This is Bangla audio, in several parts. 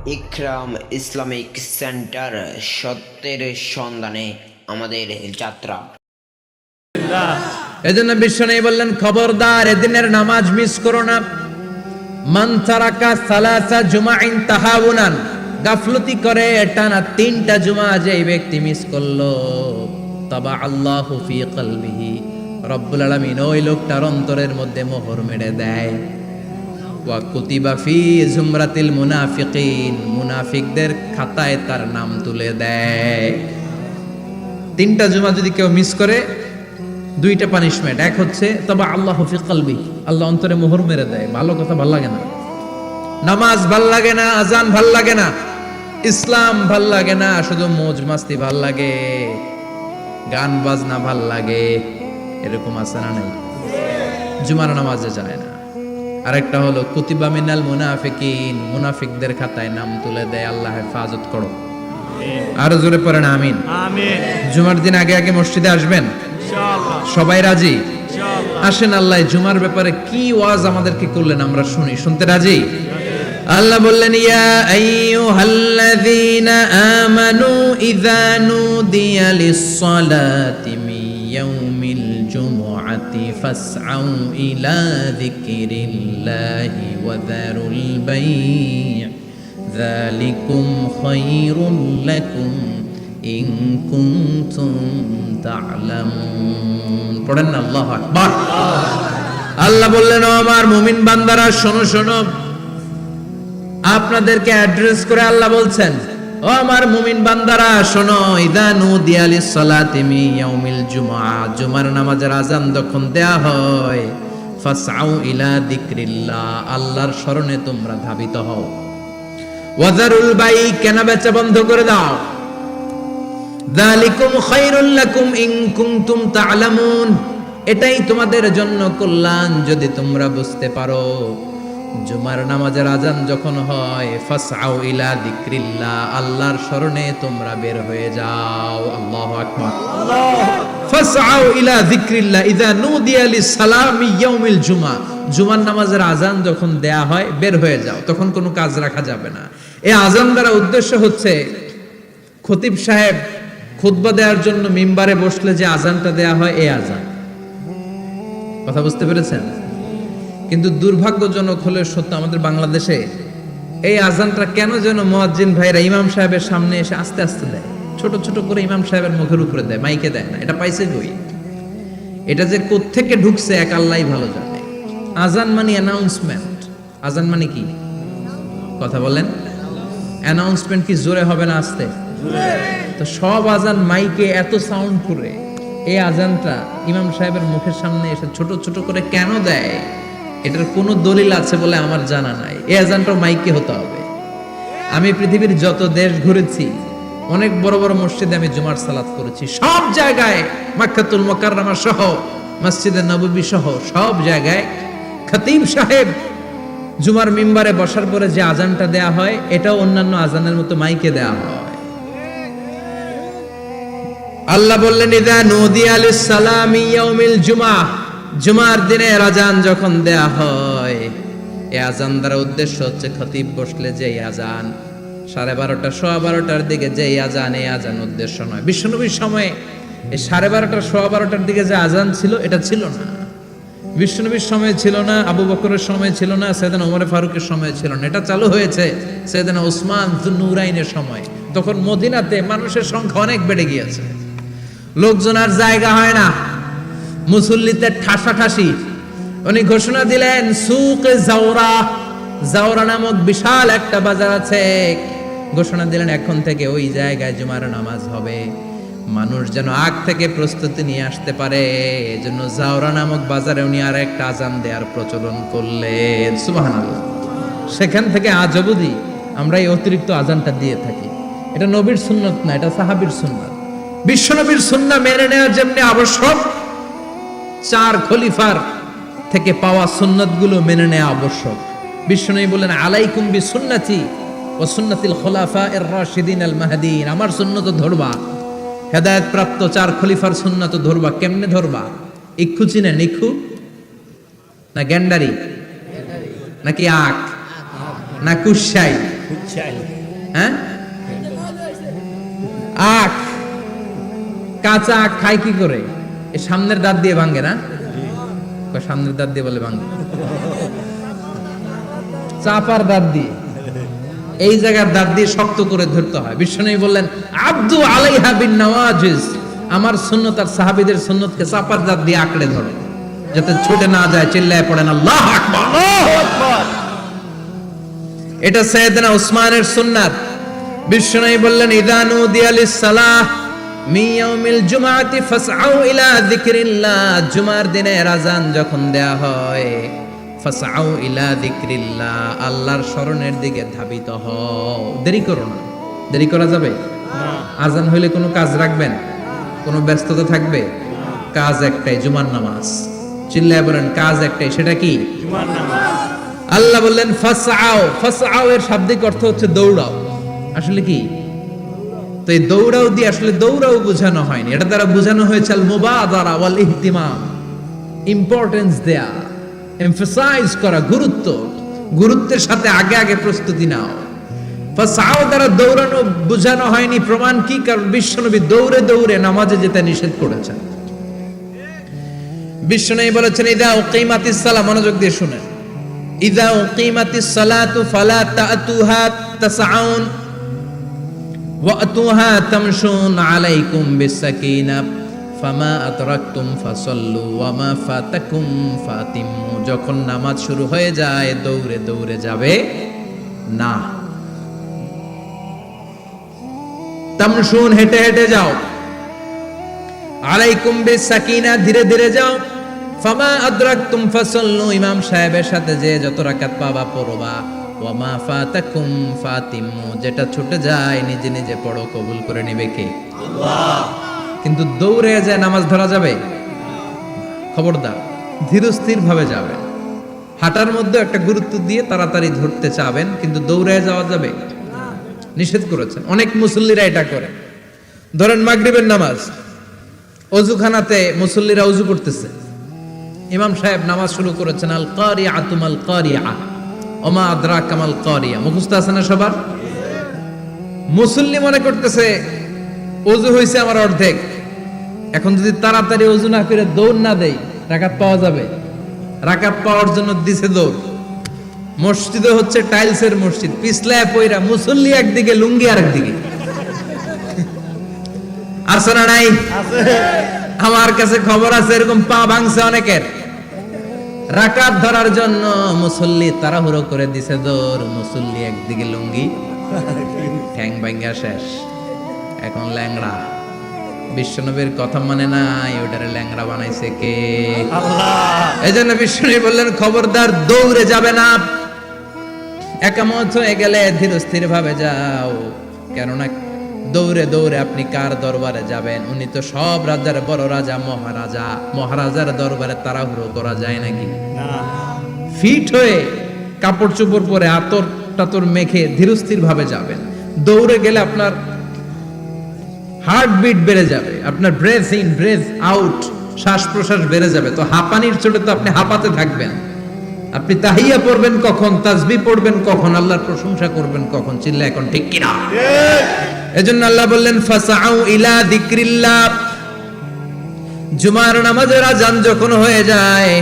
ইকরাম ইসলামিক সেন্টার, সত্যের সন্ধানে আমাদের যাত্রা। এজন্য বিশ্বনবী বললেন, খবরদার এদিনের নামাজ মিস করো না। মান তারাকা সালাসা জুমাইন তাহাউনান, গাফলতি করে টানা 3টা জুমা যে ব্যক্তি মিস করলো, তাবা আল্লাহু ফি কলবিহি, রব্বুল আলামিন ওই লোকটার অন্তরের মধ্যে মোহর মেরে দেয়। ওয়া কুতিবা ফি জুমরাতিল মুনাফিকিন, মুনাফিকদের খাতায় তার নাম তুলে দেয়। 3টা জুমা যদি কেউ মিস করে, 2টা পানিশমেন্ট। এক হচ্ছে তবে আল্লাহ ফি কলবি, আল্লাহ অন্তরে মোহর মেরে দেয়। ভালো কথা ভাল লাগে না, নামাজ ভাল লাগে না, আজান ভাল লাগে না, ইসলাম ভাল লাগে না, শুধু মৌজ মাস্তি ভাল লাগে, গান বাজনা ভাল লাগে, এরকম আছে না নাই? জুমার নামাজে যায় না। আরেকটা হলো কুতিবা মিনাল মুনাফিকিন, মুনাফিকদের খাতায় নাম তুলে দেয়। আল্লাহ হেফাজত করো। আরো জোরে পড়েন আমিন। আমিন। জুমার দিন আগে আগে মসজিদে আসবেন ইনশাআল্লাহ। সবাই রাজি? ইনশাআল্লাহ। আসেন, আল্লাহ জুমার ব্যাপারে কি ওয়াজ আমাদেরকে করলেন আমরা শুনি। শুনতে রাজি? আল্লাহ বললেন, ইয়া আইয়ুহাল্লাযীনা আমানু ইযা নুদিয়া লিস-সালাতি মিন ইয়াউমিল জুমআতি ফাসআউ ইলা যিকরিল্লাহি ওয়া যারুল বাই', যালিকুম খায়রুল লাকুম ইন কুনতুম তা'লামুন। পড়েন না আল্লাহু আকবার। আল্লাহ বললেন, ও আমার মুমিন বান্দারা শোনো শোনো। আপনাদেরকে অ্যাড্রেস করে আল্লাহ বলছেন, ও আমার মুমিন বান্দারা শোনো, ইযা নুদিয়া লিস-সালাতি মিন ইয়াউমিল জুমআ, জুমার নামাজের আযান যখন দেয়া হয়, ফাসআউ ইলা যিকরিল্লাহ, আল্লাহর স্মরণে তোমরা ধাবিত হও। ওয়াজারুল বাই, কেনা বেচা বন্ধ করে দাও। যালিকুম খায়রুল লাকুম ইন কুনতুম তা'লামুন, এটাই তোমাদের জন্য কল্যাণ যদি তোমরা বুঝতে পারো। জুমার নামাজের আজান যখন হয়, ফাসআউ ইলা যিকরিল্লাহ, আল্লাহর স্মরণে তোমরা বের হয়ে যাও। আল্লাহু আকবার। ফাসআউ ইলা যিকরিল্লাহ ইযা নুদিয়া লিস-সালামি ইয়াউমিল জুমআ, জুমার নামাজের আজান যখন দেয়া হয় বের হয়ে যাও, তখন কোনো কাজ রাখা যাবে না। এই আজান দ্বারা উদ্দেশ্য হচ্ছে, খতিব সাহেব খুতবা দেওয়ার জন্য মিম্বারে বসলে যে আজানটা দেয়া হয়, এই আজান। কথা বুঝতে পেরেছেন? কিন্তু দুর্ভাগ্যজনক হলে সত্য, আমাদের বাংলাদেশে এই আজানটা কেন যেন মুয়াজ্জিন ভাইরা ইমাম সাহেবের সামনে এসে আস্তে আস্তে দেয়, ছোট ছোট করে ইমাম সাহেবের মুখের উপরে দেয়, মাইকে দেয় না। এটা পাইছে কই? এটা যে কোত্থেকে ঢুকছে এক আল্লাহই ভালো জানে। আজান মানে অ্যানাউন্সমেন্ট। আজান মানে কি? কথা বলেন। অ্যানাউন্সমেন্ট কি জোরে হবে না আস্তে? তো সব আজান মাইকে এত সাউন্ড করে, এই আজানটা ইমাম সাহেবের মুখের সামনে এসে ছোট ছোট করে কেন দেয়? এটার কোনো দলিল আছে বলে আমার জানা নাই। এই আজানটা মাইকে হতে হবে। আমি পৃথিবীর যত দেশ ঘুরেছি, অনেক বড় বড় মসজিদে আমি জুমার সালাত করেছি, সব জায়গায় মক্কাতুল মুকাররমা সহ মসজিদে নববী সহ সব জায়গায় খতিব সাহেব জুমার মিম্বারে বসার পরে যে আজানটা দেয়া হয়, এটাও অন্যান্য আজানের মতো মাইকে দেয়া হয়। আল্লাহ বললেন, ইযা নুদিয়া লিস-সালামি ইয়াউমিল জুমআ, জুমার দিনে আজান যখন দেয়া হয়, এই আজান দ্বারা উদ্দেশ্য হচ্ছে খতিব বসলে যে আজান 12:30 12:15 দিকে যে আজান, এই আজান উদ্দেশ্য নয়। বিশ্বনবীর সময়ে এই 12:30 12:15 দিকে যে আজান ছিল, এটা ছিল না। বিশ্বনবীর সময় ছিল না, আবু বকরের সময় ছিল না, সাইয়েদনা ওমর ফারুকের সময় ছিল না। এটা চালু হয়েছে সাইয়েদনা উসমান যুন্নুরাইনের সময়। তখন মদিনাতে মানুষের সংখ্যা অনেক বেড়ে গিয়েছে, লোকজন আর জায়গা হয় না, মুসল্লিতে ঠাসাঠাসি। উনি ঘোষণা দিলেন, সুকে জাওরা, জাওরা নামক বিশাল একটা বাজার আছে, ঘোষণা দিলেন এখন থেকে ওই জায়গায় জুমার নামাজ হবে। মানুষ যেন আগ থেকে প্রস্তুতি নিয়ে আসতে পারে, এজন্য জাওরা নামক বাজারে উনি আর একটা আজান দেওয়ার প্রচলন করলেন। সুবহানাল্লাহ। সেখান থেকে আজ অবধি আমরা এই অতিরিক্ত আজানটা দিয়ে থাকি। এটা নবীর সুন্নত না, এটা সাহাবীর সুন্নাত। বিশ্বনবীর সুন্নাহ মেনে নেওয়া যেমনি আবশ্যক, 4 খলিফার থেকে পাওয়া সুন্নাতগুলো মেনে নেওয়া আবশ্যক। বিশ্বনবী বলেন, আলাইকুম বিসুন্নতি ওয়া সুন্নাতিল খুলাফায়ে রাশিদিন আল মাহদিন, আমার সুন্নাত ধরবা, হেদায়েত প্রাপ্ত 4 খলিফার সুন্নাত ধরবা। কেমনে ধরবা? ইক্ষু চিনেন? ইক্ষু না গ্যান্ডারি নাকি আখ না কুশাই? হ্যাঁ, আখ, কাঁচা আখ খায় কি করে? এই সামনের দাঁত দিয়ে ভাঙে না? সামনের দাঁত দিয়ে বলে ভাঙে, চাপার দাঁত দিয়ে, এই জায়গার দাঁত দিয়ে শক্ত করে ধরতে হয়। বিশ্বনবী বললেন আব্দু আলাইহা বিন নওয়াজিজ, আমার সুন্নত আর সাহাবীদের সুন্নতকে চাপার দাঁত দিয়ে আঁকড়ে ধরো যাতে ছুটে না যায়। চিল্লায় পড়েন আল্লাহু আকবার, আল্লাহু আকবার। এটা সাইয়েদনা উসমানের সুন্নাত। বিশ্বনবী বললেন ইযা নুদিয়া লিস-সালাহ মিন ইয়াউমিল জুমআতি ফাসআউ ইলা যিকরিল্লাহ, জুমার দিনের আযান যখন দেয়া হয়, ফাসআউ ইলা যিকরিল্লাহ, আল্লাহর স্মরণের দিকে ধাবিত হও। দেরি করো না। দেরি করা যাবে? আযান হইলে কোনো কাজ রাখবেন? কোনো ব্যস্ততা থাকবে? কাজ একটাই, জুমার নামাজ। চিল্লায় বলেন কাজ একটাই, সেটা কি? জুমার নামাজ। আল্লাহ বললেন ফাসআউ, ফাসআউ এর শাব্দিক অর্থ হচ্ছে দৌড়াও। আসলে কি? তো এই দৌড়াও দিয়ে আসলে দৌড়াও বোঝানো হয়নি, এটা দ্বারা বোঝানো হয়েছে আল মুবাদারা ওয়াল ইহতিমাম, ইম্পর্টেন্স দেয়া, এমফাসাইজ করা, গুরুত্ব, গুরুত্বের সাথে আগে আগে প্রস্তুতি নাও। ফাসআউ দ্বারা দৌড়ানো বোঝানো হয়নি। প্রমাণ কি? কারণ বিশ্বনবী দৌড়ে দৌড়ে নামাজে যেতে নিষেধ করেছেন। বিশ্বনবী বলেছেন ইযা উকিমাতিস সালাহ, মনোযোগ দিয়ে শুনেন, ইযা উকিমাতিস সালাতু ফালা তা'তুহা তাসআউন ওয়া আতুহা তামশুন আলাইকুম বিসাকিনাহ ফামা আদরাকতুম ফাসাল্লু ওয়া মা ফাতাকুম ফাতিমু, যখন নামাজ শুরু হয়ে যায় দৌড়ে দৌড়ে যাবে না। তামশুন, হেঁটে হেঁটে যাও, আলাইকুম বিসাকিনাহ, ধীরে ধীরে যাও, ফামা আদরাকতুম ফাসাল্লু, ইমাম সাহেবের সাথে যে যত রাকাত পাবা পড়বা, ওয়া মা ফাতাকুম ফাতিমু, যেটা ছুটে যায় নিজে নিজে পড়ো, কবুল করে নেবে কে? আল্লাহ। কিন্তু দৌড়ে যায় নামাজ ধরা যাবে? খবরদার, ধীরস্থির ভাবে যাবেন। হাঁটার মধ্যে একটা গুরুত্ব দিয়ে তাড়াতাড়ি ধরতে চাবেন, কিন্তু দৌড়ে যাওয়া যাবে? নিষেধ করেছেন। অনেক মুসল্লিরা এটা করে। ধরেন মাগরিবের নামাজ, অজুখানাতে মুসল্লিরা অজু করতেছে, ইমাম সাহেব নামাজ শুরু করেছেন আল কারিআতু মাল কারিআ ওমা আদরাকা মাল কারিআ, মুখস্থ আছে না সবার? মুসল্লি মনে করতেছে ওযু হইছে আমার অর্ধেক, এখন যদি তাড়াতাড়ি ওযু না করে দৌড় না দেই রাকাত পাওয়া যাবে? রাকাত পাওয়ার জন্য দিছে দৌড়। মসজিদে হচ্ছে টাইলসের মসজিদ, পিছলায় পয়রা মুসল্লি একদিকে, লুঙ্গি আরেকদিকে। আছে না নাই? আমার কাছে খবর আছে এরকম পা ভাঙছে অনেকের। রাকাত ধরার জন্য মুসল্লি তাড়াহুড়ো করে দিছে দৌড়, মুসল্লি একদিকে লুঙ্গি, ঠ্যাং ভাঙ্গা শেষ, এখন ল্যাংড়া। বিশ্বনবীর কথা মানে নাই, ওটারে ল্যাংড়া বানাইছে কে? আল্লাহ। এই জন্য বিশ্বনবী বললেন খবরদার দৌড়ে যাবে না, একামত হয়ে গেলে ধীর স্থির ভাবে যাও। কেননা দৌড়ে দৌড়ে আপনি কার দরবারে যাবেন? উনি তো সব রাজার বড় রাজা, মহারাজা। মহারাজার দরবারে তাড়াহুড়ো করা যায় নাকি? ফিট হয়ে কাপড় চোপড় পরে আতর টাতর মেখে ধীরস্থির ভাবে যাবেন। দৌড়ে গেলে আপনার হার্টবিট বেড়ে যাবে, আপনার ব্রেথ ইন ব্রেথ আউট, শ্বাস প্রশ্বাস বেড়ে যাবে। তো হাঁপানির চোটে তো আপনি হাঁপাতে থাকবেন। আপনি তাহিয়া পড়বেন কখন, তাসবিহ পড়বেন কখন, আল্লাহর প্রশংসা করবেন কখন? চিল্লা এখন ঠিক কিনা? এজন্য আল্লাহ বললেন ফাসআউ ইলা যিকরিল্লাহ, জুমার নামাজের আযান যখন হয়ে যায়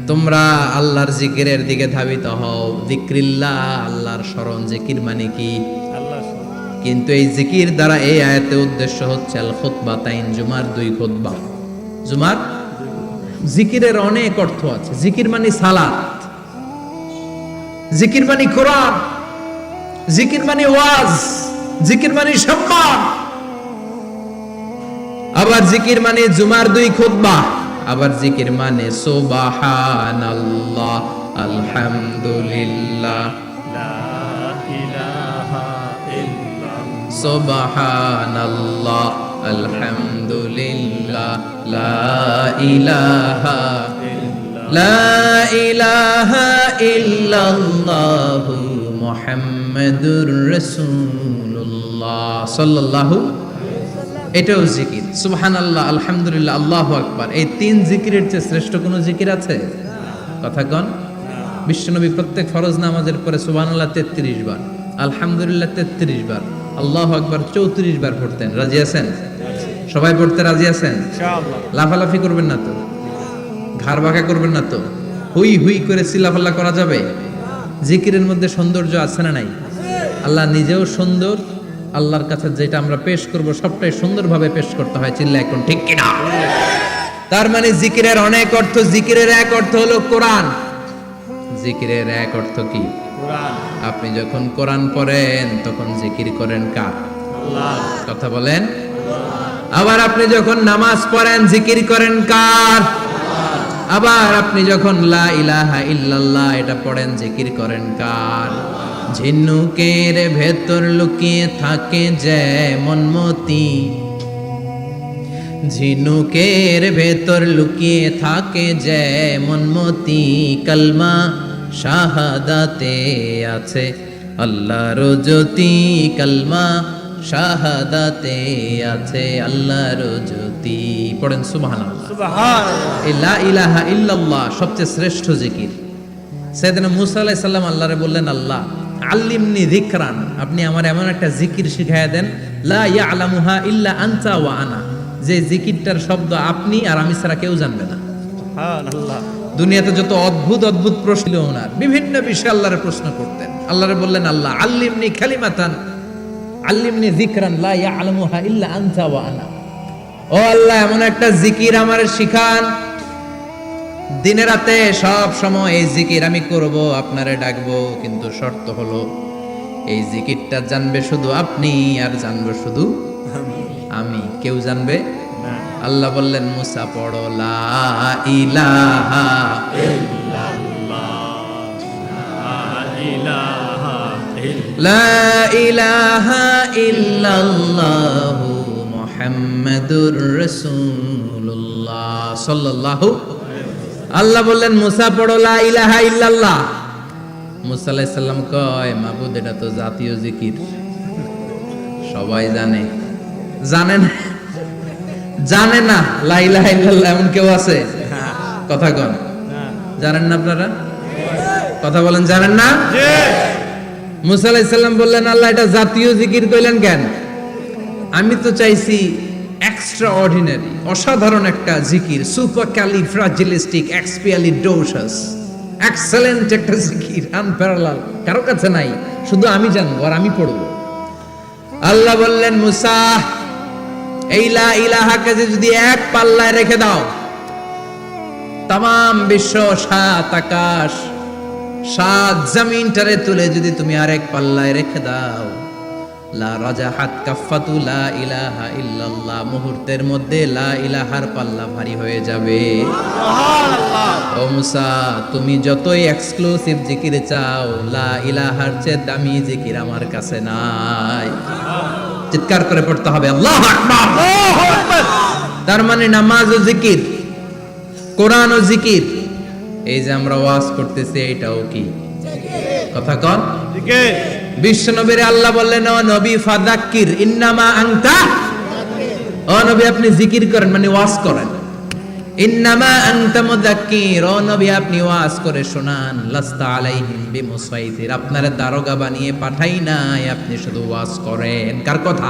তোমরা আল্লাহর জিকিরের দিকে ধাবিত হও। যিকরিল্লাহ, আল্লাহর স্মরণ। জিকির মানে কি? আল্লাহর স্মরণ। কিন্তু এই জিকির দ্বারা এই আয়াতে উদ্দেশ্য হচ্ছে আল খুতবাতাইন, জুমার দুই খুতবা। জুমার জিকিরের অনেক অর্থ আছে। জিকির মানে সালাত, জিকির মানে কোরআন, জিকির মানে ওয়াজ, জিকির মানে সম্মান। আবার জিকির মানে জুমার দুই খুতবা। আবার জিকির মানে সুবহানাল্লাহ, আলহামদুলিল্লাহ, লা ইলাহা ইল্লাল্লাহ, সুবহানাল্লাহ, আলহামদুলিল্লাহ, লা ইলাহা ইল্লাল্লাহু মুহাম্মাদুর রাসূলুল্লাহ সাল্লাল্লাহু। এটাও জিকির। সুবহানাল্লাহ, আলহামদুলিল্লাহ, আল্লাহু আকবার। এই তিন জিকিরের চেয়ে শ্রেষ্ঠ কোনো জিকির আছে? কথা কন। বিশ্বনবী প্রত্যেক ফরজ নামাজের পরে সুবহানাল্লাহ 33 বার, আলহামদুলিল্লাহ 33 বার, আল্লাহু আকবার 34 বার পড়তেন। রাজি আছেন? সবাই পড়তে রাজি আছেন? লাফালাফি করবেন না তো, ঘাড় বাঁকা করবেন না তো, হুই হুই করে চিল্লাফাল্লা করা যাবে? জিকিরের মধ্যে সৌন্দর্য আছে না নাই? আল্লাহ নিজেও সুন্দর, আল্লাহর কাছে যেটা আমরা পেশ করব সবটাই সুন্দরভাবে পেশ করতে হয়। চিল্লা এখন ঠিক কিনা? তার মানে জিকিরের অনেক অর্থ। জিকিরের এক অর্থ হলো কোরআন। জিকিরের এক অর্থ কি? আপনি যখন কোরআন পড়েন তখন জিকির করেন কার? আল্লাহ। কথা বলেন। আবার আপনি যখন নামাজ পড়েন জিকির করেন কার? আবার আপনি যখন লা ইলাহা ইল্লাল্লাহ এটা পড়েন জিকির করেন কার? ঝিনুকের ভেতর লুকিয়ে থাকে যেমন মতি, ঝিনুকের ভেতর লুকিয়ে থাকে যেমন মতি, কালমা শাহাদাতে আছে আল্লাহর জ্যোতি, কালমা শাহাদাতে আছে আল্লাহর জ্যোতি। পড়েন সুবহানাল্লাহ। সুবহানাল্লাহ। লা ইলাহা ইল্লাল্লাহ সবচেয়ে শ্রেষ্ঠ জিকির। সাইয়েদনা মুসা আলাইহিস সালাম আল্লাহরে বললেন, আল্লাহ আল্লিমনি যিকরান, আপনি আমার এমন একটা জিকির শিখাইয়া দেন, লা ইয়ালামুহা ইল্লা আনতা ওয়া আনা, যে জিকিরটার শব্দ আপনি আর আমি ছাড়া কেউ জানবে না। সুবহানাল্লাহ। দুনিয়াতে যত অদ্ভুত অদ্ভুত প্রশ্ন ওনার, বিভিন্ন বিষয়ে আল্লাহরে প্রশ্ন করতেন। আল্লাহরে বললেন, আল্লাহ আল্লিমনি কালিমাতান, আল্লিমনি যিকরান লা ইয়ালামুহা ইল্লা আনতা ওয়া আনা, ও আল্লাহ এমন একটা জিকির আমারে শিখান, দিনে রাতে সব সময় এই জিকির আমি করব, আপনারে ডাকবো, কিন্তু শর্ত হলো এই জিকিরটা জানবে শুধু আপনি আর জানবো শুধু আমি, কেউ জানবে না। আল্লাহ বললেন, মুসা পড়ো লা ইলাহা লা ইলাহা ইল্লাল্লাহু মুহাম্মাদুর রাসূলুল্লাহ সাল্লাল্লাহু। আল্লাহ বললেন, মুসা পড়ো লা ইলাহা ইল্লাল্লাহ। মুসা আলাইহিস সালাম কয়, মাবুদ এটা তো জাতীয় জিকির, সবাই জানে। জানেন? জানে না লা ইলাহা ইল্লাল্লাহ এমন কেউ আছে? কথা কন, জানেন না আপনারা? কথা বলেন, জানেন না? মুসা আলাইহিস সালাম বললেন, আল্লাহ এটা জাতীয় জিকির কইলেন কেন? আমি তো চাইছি এক্সট্রা অর্ডিনারি, অসাধারণ একটা জিকির, সুপার ক্যালিফ্রাজিলিস্টিক এক্সপিয়ালিডোসাস, এক্সেলেন্ট একটা জিকির, আনপ্যারালাল, কারো কাছে নাই, শুধু আমি জানবো আর আমি পড়বো। আল্লাহ বললেন, মুসা এই লা ইলাহাকে যদি এক পাল্লায় রেখে দাও, তামাম বিশ্ব, সাত আকাশ, সাত জমিনটারে তুলে যদি তুমি আরেক পাল্লায় রেখে দাও, লা রাজাহাত কাফাতু লা ইলাহা ইল্লাল্লাহ, মুহূর্তের মধ্যে লা ইলাহার পাল্লা ভারী হয়ে যাবে। সুবহানাল্লাহ। ও মুসা, তুমি যতই এক্সক্লুসিভ জিকির চাও, লা ইলাহার চেয়ে দামি জিকির আমার কাছে নাই। চিৎকার করে পড়তে হবে আল্লাহু আকবার। আল্লাহু আকবার। তার মানে নামাজ ও জিকির, কোরআন ও জিকির, এই যে আমরা ওয়াজ করতেছি এটাও কি কথা কন? জিকির। বিশ্ব নবীর আল্লাহ বললেন, ও নবী ফাযাক্কির ইন্নামা আনতা, ও নবী আপনি জিকির করেন মানে ওয়াজ করেন। ইন্নামা আনতা মুযাক্কির, ও নবী আপনি ওয়াজ করে শোনান। লাস্তা আলাইহিম বিমুসাইতির, আপনারে দারোগা বানিয়ে পাঠাই নাই, আপনি শুধু ওয়াজ করেন। কার কথা?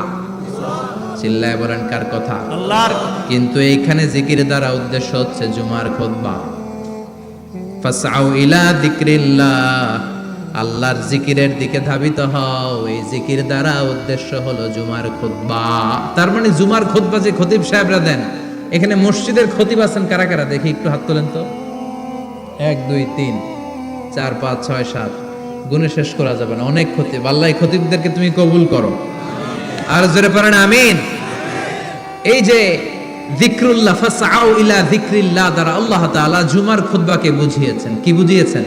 চিল্লায় বলেন কার কথা? আল্লাহর। কিন্তু এইখানে জিকির দ্বারা উদ্দেশ্য হচ্ছে জুমার খুতবা। ফাসআউ ইলা যিকরিল্লাহ, আল্লাহর জিকিরের দিকে ধাবিত হও। এই জিকির দ্বারা উদ্দেশ্য হলো জুমার খুতবা। তার মানে জুমার খুতবা যে খতিব সাহেবরা দেন, এখানে মসজিদের খতিব আছেন কারা কারা দেখি একটু হাত তোলেন তো। 1 2 3 4 5 6 7, গুণে শেষ করা যাবে না, অনেক খতিব। আল্লাহ এই খতিবদেরকে তুমি কবুল করো। আর জোরে পড়েন আমিন। এই যে যিকরুল্লাহ, ফাসআউ ইলা যিকরিল্লাহ দ্বারা আল্লাহ তাআলা জুমার খুতবাকে বুঝিয়েছেন। কি বুঝিয়েছেন?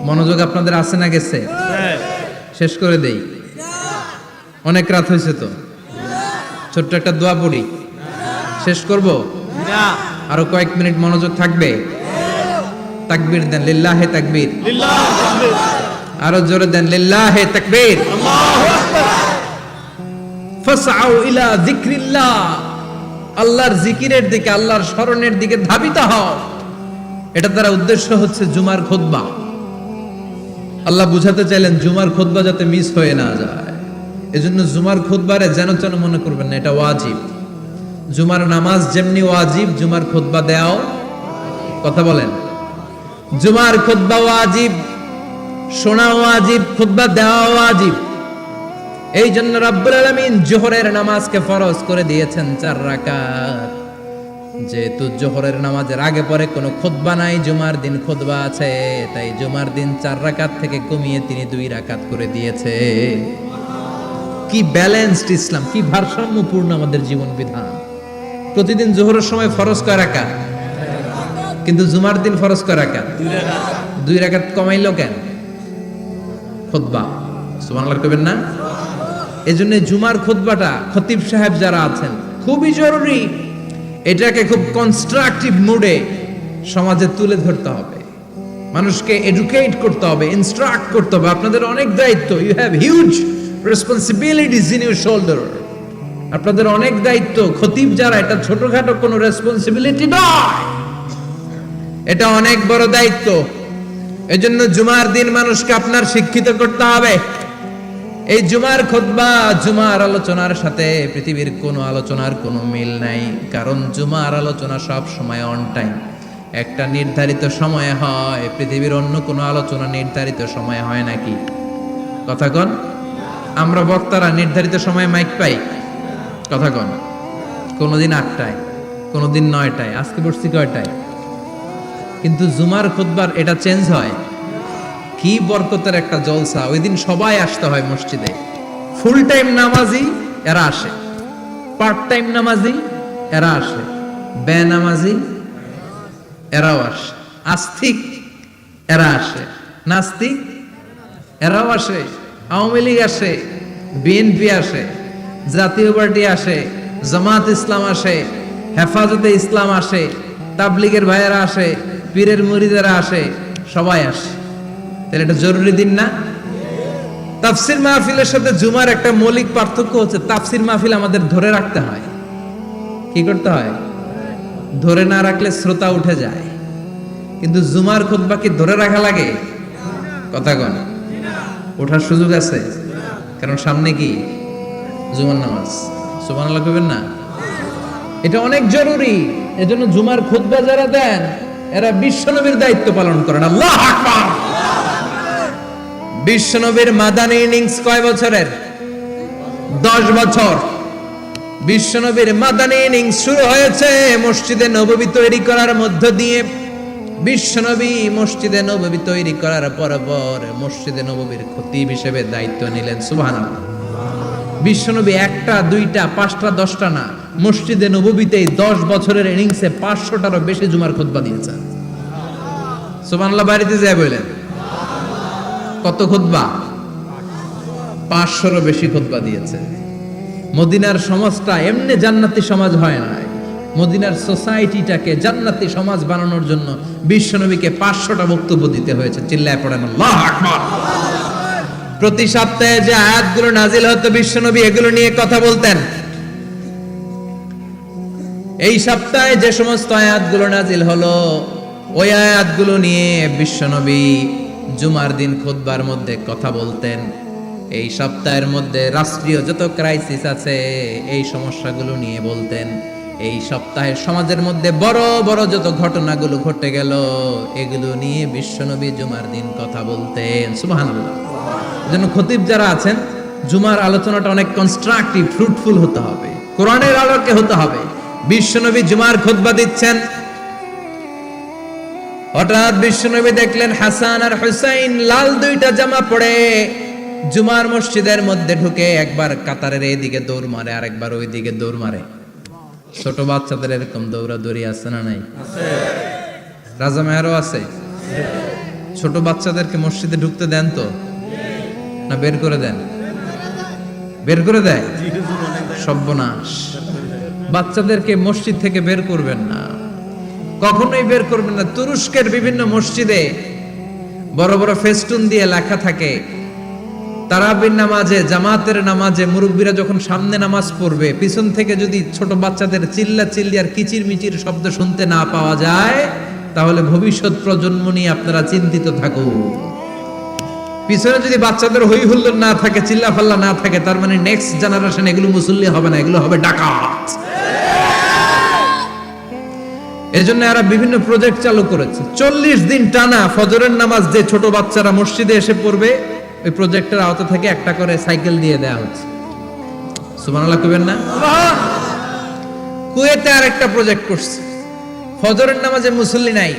মনোযোগ আপনাদের আছে না গেছে? শেষ করে দেই, অনেক রাত হয়েছে তো। ছোট্ট একটা দোয়া পড়ি, শেষ করব? আরো কয়েক মিনিট মনোযোগ থাকবে? তাকবীর দেন, লিল্লাহে তাকবীর। আরো জোরে দেন, লিল্লাহে তাকবীর। ফাসআউ ইলা যিকরিল্লাহ, আল্লাহর জিকিরের দিকে, আল্লাহর স্মরণের দিকে ধাবিত হও। এটা দ্বারা উদ্দেশ্য হচ্ছে জুমার খুতবা। আল্লাহ বুঝাতে চাইলেন জুমার খুতবা যাতে মিস হয়ে না যায়, এজন্য জুমার খুতবারে যেন তেন মনে করবেন না, এটা ওয়াজিব। জুমার নামাজ যেমনি ওয়াজিব, জুমার খুতবা দেওয়াও, কথা বলেন, জুমার খুতবা ওয়াজিব, শোনা ওয়াজিব, খুতবা দেওয়া ওয়াজিব। এই জন্য রব্বুল আলামিন জোহরের নামাজকে ফরজ করে দিয়েছেন 4 রাকাত। যেহেতু জোহরের নামাজের আগে পরে কোনো খুতবা নাই, জুমার দিন খুতবা আছে, তাই জুমার দিন 4 রাকাত থেকে কমিয়ে তিনি 2 রাকাত করে দিয়েছে। কি ব্যালেন্সড ইসলাম, কি ভারসাম্যপূর্ণ আমাদের জীবন বিধান। প্রতিদিন জোহরের সময় ফরজ কয় রাকাত, কিন্তু জুমার দিন ফরজ কয় রাকাত, 2 রাকাত কমাইলো কেন? খুতবা, সুবহানাল্লাহ কইবেন না? এজন্য জুমার খুতবাটা খতিব সাহেব যারা আছেন খুবই জরুরি। এটাকে খুব কনস্ট্রাকটিভ মুডে সমাজে তুলে ধরতে হবে, মানুষকে এডুকেট করতে হবে, ইনস্ট্রাক্ট করতে হবে। আপনাদের অনেক দায়িত্ব, you have huge responsibilities in your shoulder. আপনাদের অনেক দায়িত্ব। খতিব যারা, এটা ছোটখাটো কোনো রেসপন্সিবিলিটি নয়, এটা অনেক বড় দায়িত্ব। এজন্য জুমার দিন মানুষকে আপনার শিক্ষিত করতে হবে। এই জুমার খুতবা, জুমার আলোচনার সাথে পৃথিবীর কোনো আলোচনার কোনো মিল নাই, কারণ জুমার আলোচনা সব সময় অন টাইম, একটা নির্ধারিত সময়ে হয়। পৃথিবীর অন্য কোনো আলোচনা নির্ধারিত সময়ে হয় নাকি? কথা কন। আমরা বক্তারা নির্ধারিত সময়ে মাইক পাই, কথা কন। কোনোদিন 8টায়, কোনোদিন 9টায়, আজকে বসছি কয়টায়? কিন্তু জুমার খুতবার এটা চেঞ্জ হয়। কি বরকতের একটা জলসা! ওই দিন সবাই আসতে হয় মসজিদে। ফুল টাইম নামাজি এরা আসে, পার্ট টাইম নামাজি এরা আসে, বেনামাজি এরাও আসে, আস্তিক এরা আসে, নাস্তিক এরাও আসে, আওয়ামী লীগ আসে, বিএনপি আসে, জাতীয় পার্টি আসে, জামাত ইসলাম আসে, হেফাজতে ইসলাম আসে, তাবলিগের ভাইয়েরা আসে, পীরের মুরিদেরা আসে, সবাই আসে। তাহলে এটা জরুরি দিন না? তাফসির মাহফিলের সাথে জুমার একটা মৌলিক পার্থক্য হচ্ছে, তাফসির মাহফিল আমাদের ধরে রাখতে হয়। কি করতে হয়? ধরে না রাখলে শ্রোতা উঠে যায়। কিন্তু জুমার খুতবা কি ধরে রাখা লাগে? কথা কন। ওঠার সুযোগ আছে, কারণ সামনে কি জুমার নামাজ। সুবহানাল্লাহ কইবেন না? এটা অনেক জরুরি। এজন্য জুমার খুতবা যারা দেন এরা বিশ্বনবীর দায়িত্ব পালন করেন। আল্লাহু আকবার। বিশ্বনবীর মাদানী ইনিংস কয় বছরের? 10 বছর। বিশ্বনবীর মাদানী ইনিংস শুরু হয়েছে মসজিদে নববী তৈরি করার মধ্য দিয়ে। বিশ্বনবী মসজিদে নববী তৈরি করার পর মসজিদে নববীর খতিব হিসেবে দায়িত্ব নিলেন। সুবহানাল্লাহ। বিশ্বনবী 1টা 2টা 5টা 10টা না, মসজিদে নববীতেই 10 বছরের ইনিংসে 500টারও বেশি জুমার খুতবা দিয়েছেন। সুবহানাল্লাহ। বাড়িতে যায় বলেন কত খুতবা? 500রও বেশি খুতবা দিয়েছে। মদিনার সমাজটা এমনি জান্নাতি সমাজ হয় না। মদিনার সোসাইটিটাকে জান্নাতি সমাজ বানানোর জন্য বিশ্বনবীকে 500টা বক্তব্য দিতে হয়েছে। চিল্লায় পড়েন আল্লাহু আকবার। প্রতি সপ্তাহে যে আয়াতগুলো নাজিল হতো বিশ্বনবী এগুলো নিয়ে কথা বলতেন। এই সপ্তাহে যে সমস্ত আয়াতগুলো নাজিল হলো ওই আয়াতগুলো নিয়ে বিশ্বনবী জুমার দিন খুতবার মধ্যে কথা বলতেন। এই সপ্তাহের মধ্যে রাষ্ট্রীয় যত ক্রাইসিস আছে এই সমস্যাগুলো নিয়ে বলতেন। এই সপ্তাহে সমাজের মধ্যে বড় বড় যত ঘটনাগুলো ঘটে গেল এগুলো নিয়ে বিশ্বনবী জুমার দিন কথা বলতেন। সুবহানাল্লাহ। যেন খতিব যারা আছেন জুমার আলোচনাটা অনেক কনস্ট্রাকটিভ, ফ্রুটফুল হতে হবে, কোরআনের আলোকে হতে হবে। বিশ্বনবী জুমার খুতবা দিচ্ছেন, হঠাৎ বিশ্বনবী দেখলেন হাসান আর হুসাইন লাল 2টা জামা পরে জুমার মসজিদের মধ্যে ঢুকে একবার কাতারের এইদিকে দৌড় মারে আর একবার ওইদিকে দৌড় মারে। ছোট বাচ্চাদের এরকম দৌড়াদৌড়ি আছে না নাই? আছে। রাজা মেয়ারও আছে। ছোট বাচ্চাদেরকে মসজিদে ঢুকতে দেন তো না বের করে দেন? বের করে দেয়। সর্বনাশ। বাচ্চাদেরকে মসজিদ থেকে বের করবেন না, কখনোই বের করবেন না। তুরস্কের বিভিন্ন মসজিদে বড় বড় ফেস্টুন দিয়ে লেখা থাকে তারাবির নামাজে, জামাতের নামাজে মুরব্বীরা যখন সামনে নামাজ পড়বে পিছন থেকে যদি ছোট বাচ্চাদের চিল্লা চিল্লি আর কিচির মিচির শব্দ শুনতে না পাওয়া যায় তাহলে ভবিষ্যৎ প্রজন্ম নিয়ে আপনারা চিন্তিত থাকুন। পিছনে যদি বাচ্চাদের হই হুল্লোড় না থাকে, চিল্লাফাল্লা না থাকে, তার মানে নেক্সট জেনারেশন এগুলো মুসল্লি হবে না, এগুলো হবে ডাকাত। এজন্য এরা বিভিন্ন প্রজেক্ট চালু করেছে। 40 দিন টানা ফজরের নামাজ যে ছোট বাচ্চারা মসজিদে এসে পড়বে, ওই প্রজেক্টের আওতা থেকে একটা করে সাইকেল দিয়ে দেওয়া হচ্ছে। সুবহানাল্লাহ কইবেন না? কুয়েতে আরেকটা প্রজেক্ট করছে, ফজরের নামাজে মুসল্লি নাই।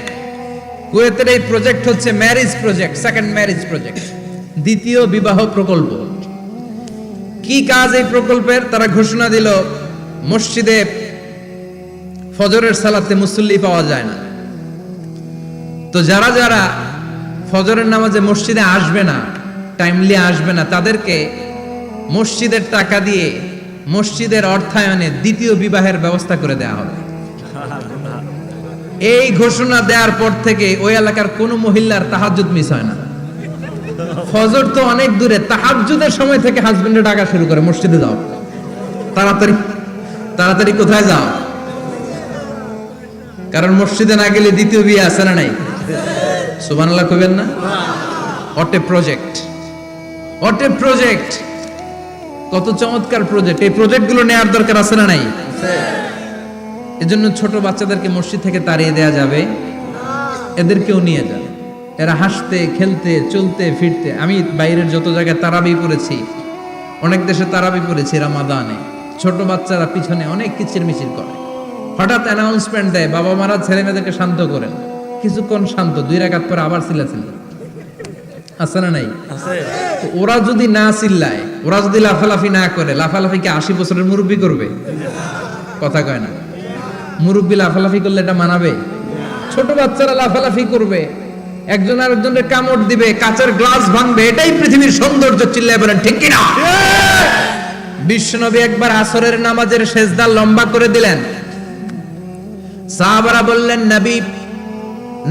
কুয়েতের এই প্রজেক্ট হচ্ছে marriage project, second marriage project, দ্বিতীয় বিবাহ প্রকল্প। কি কাজ এই প্রকল্পের? তারা ঘোষণা দিল মসজিদে ফজরের সালাতে মুসল্লি পাওয়া যায় না, তো যারা যারা ফজরের নামাজে মসজিদে আসবে না, টাইমলি আসবে না, তাদেরকে মসজিদের টাকা দিয়ে মসজিদের অর্থায়নে দ্বিতীয় বিবাহের ব্যবস্থা করে দেওয়া হবে। এই ঘোষণা দেওয়ার পর থেকে ওই এলাকার কোন মহিলার তাহাজ্জুদ মিস হয় না। ফজর তো অনেক দূরে, তাহাজ্জুদের সময় থেকে হাজবেন্ডে ডাকা শুরু করে, মসজিদে যাও, তাড়াতাড়ি তাড়াতাড়ি কোথায় যাও, কারণ মসজিদে না গেলে দ্বিতীয় বিয়ে আছে না নাই? সুবহানাল্লাহ কইবেন না? What a project, what a project, কত চমৎকার প্রজেক্ট। এই প্রজেক্টগুলো নেওয়ার দরকার আছে না নাই? এজন্য ছোট বাচ্চাদেরকে মসজিদ থেকে তাড়িয়ে দেয়া যাবে, এদেরকেও নিয়ে যাবে। এরা হাসতে খেলতে চলতে ফিরতে, আমি বাইরের যত জায়গায় তারাবি পড়েছি, অনেক দেশে তারাবি পড়েছি রমাদানে, ছোট বাচ্চারা পিছনে অনেক কিচিরমিচির করে, হঠাৎ অ্যানাউন্সমেন্ট দেয় বাবা মারা ছেলে মেয়েদেরকে শান্ত করেন, কিছুক্ষণ শান্ত, 2 রাকাত পরে আবার চিল্লাচিল্লি, আছে না নাই? তো ওরা যদি না চিল্লায়, ওরা যদি লাফালাফি না করে, লাফালাফি কি 80 বছরের মুরব্বী করবে? কথা কয় না। মুরব্বী লাফালাফি করলে এটা মানাবে? ছোট বাচ্চারা লাফালাফি করবে, একজন আরেকজনের কামড় দিবে, কাঁচের গ্লাস ভাঙবে, এটাই পৃথিবীর সৌন্দর্য। চিল্লায় বলেন ঠিক কিনা? বিশ্বনবী একবার আসরের নামাজের সেজদা লম্বা করে দিলেন। সাহাবারা বললেন নবী,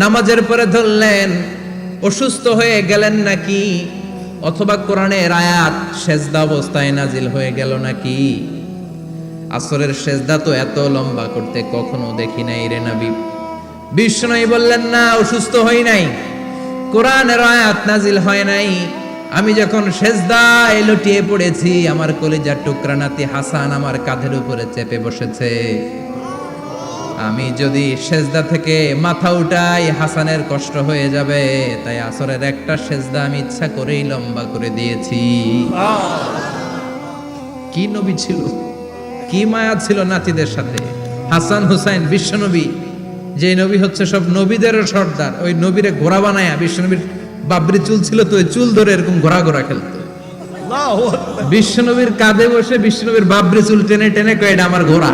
নামাজের পরে ধরলেন, অসুস্থ হয়ে গেলেন নাকি, অথবা কোরআনের আয়াত সেজদা অবস্থায় নাজিল হয়ে গেল নাকি? আসরের সেজদা তো এত লম্বা করতে কখনো দেখি নাই রে নবী। বিষ্ণু বললেন না, অসুস্থ হই নাই, কোরআনের আয়াত নাজিল হয় নাই, আমি যখন সেজদায় লুটিয়ে পড়েছি, আমার কলিজার টুকরা নাতি হাসান আমার কাঁধের উপরে চেপে বসেছে, আমি যদি সেজদা থেকে মাথা উঠাই হাসানের কষ্ট হয়ে যাবে, তাই আসরের একটা সেজদা আমি ইচ্ছা করেই লম্বা করে দিয়েছি। কি নবী ছিল, কি মায়া ছিল নাতিদের সাথে। হাসান হুসাইন বিশ্বনবী, যে নবী হচ্ছে সব নবীদের সর্দার, ওই নবীরে ঘোড়া বানায়া, বিশ্বনবীর বাবরি চুল ছিল তো, ওই চুল ধরে এরকম ঘোড়া ঘোড়া খেলতো। বিশ্বনবীর কাঁধে বসে বিশ্বনবীর বাবরি চুল টেনে টেনে কয় এটা আমার ঘোড়া।